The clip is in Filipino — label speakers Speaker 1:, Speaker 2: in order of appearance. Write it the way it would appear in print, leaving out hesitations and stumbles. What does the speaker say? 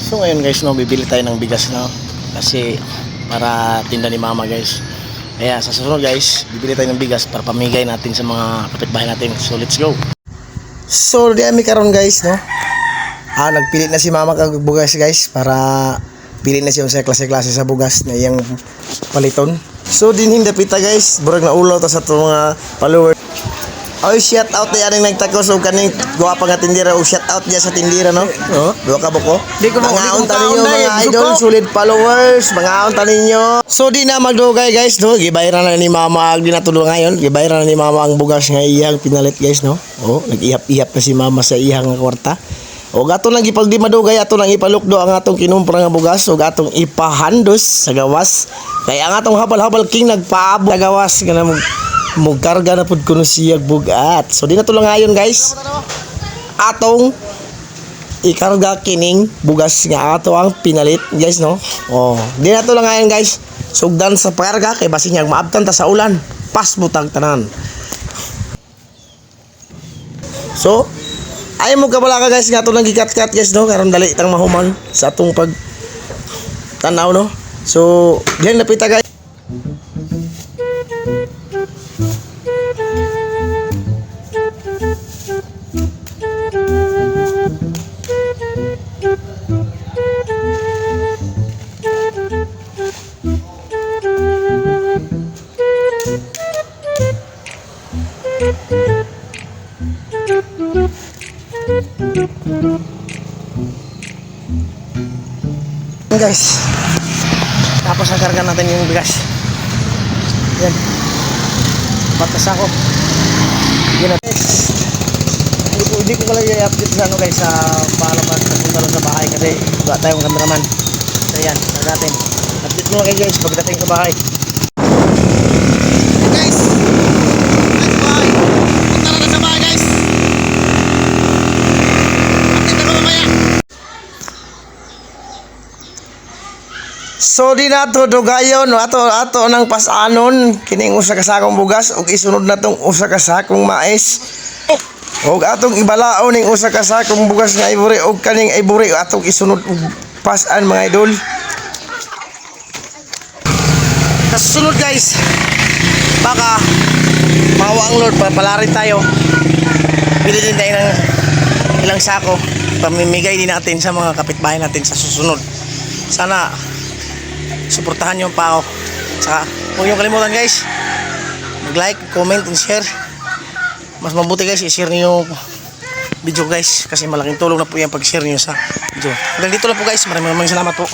Speaker 1: So ngayon guys, no, bibili tayo ng bigas, no, kasi para tinda ni mama guys. Kaya sa susunod guys, bibili tayo ng bigas para pamigay natin sa mga kapitbahay natin. So let's go. So di kami karon guys, no, nagpili na si mama kag bugas guys, para pili na siya sa klase-klase sa bugas na iyang paliton. So din hindi pita guys, burag na ulaw ta sa itong mga followers. Oy, shout out na yaring nagtakos og kaning guwapa nga tindira, o shout out diya sa tindira, no? Oh, duha ka buko. Mga unta ninyo mga idol, solid followers, mga unta ninyo. So di na magdugay guys, no? Gibayran na ni mama ang dinatulong ngayon. Gibayran na ni mama ang bugas nga iyang pinalit guys, no? Oh, nag-ihap-ihap na si mama sa iyang kwarta. O gato lang ipag di madugay, ato lang ipalukdo ang atong kinumpra nga bugas, o atong ipahandos sa gawas. Kaya ang atong habal-habal king nagpaabot sa gawas nga na mugkarga na pud kuno siya bugat. So di na to lang ngayon guys, atong ikarga kining bugas nga ato ang pinalit guys, no? Oh, di na to lang ngayon guys, sugdan sa pakarga kay basin niya maabtan ta sa ulan, pas butang tanan. So ay mo kabala ka guys nga ato lang gikat-kat guys, no, karon dali tang mahuman sa atong pag tanaw, no. So diyan napita guys. Guys, tapos nakarga natin yung bigas. Yan, patas ako. Yan na guys, hindi ko pala i-update sa ano guys, sa paano magpunta lang sa bahay kasi wala tayong cameraman. So yan, natin update mo kayo guys pagdating sa bahay. Guys, punta na sa bahay guys. Update ako mamaya. So di nato dugayon, no, ato nang pasanon kining usa ka sakong bugas ug isunod na tong usa ka sakong mais. Ug atong ibalaon ning usa ka sakong bugas nga ivory ug kaning ivory atong isunod ug pasan mga idol. Kasunod guys, baka mawa ang Lord papalarin tayo. Bili din tayo ng ilang sako, pamimigay din natin sa mga kapitbahay natin sa susunod. Sana suportahan nyo pa ako. Saka huwag nyo kalimutan guys, mag-like, comment, and share. Mas mabuti guys, i-share nyo yung video guys, kasi malaking tulong na po yung pag-share nyo sa video. Hanggang dito lang po guys, maraming salamat po.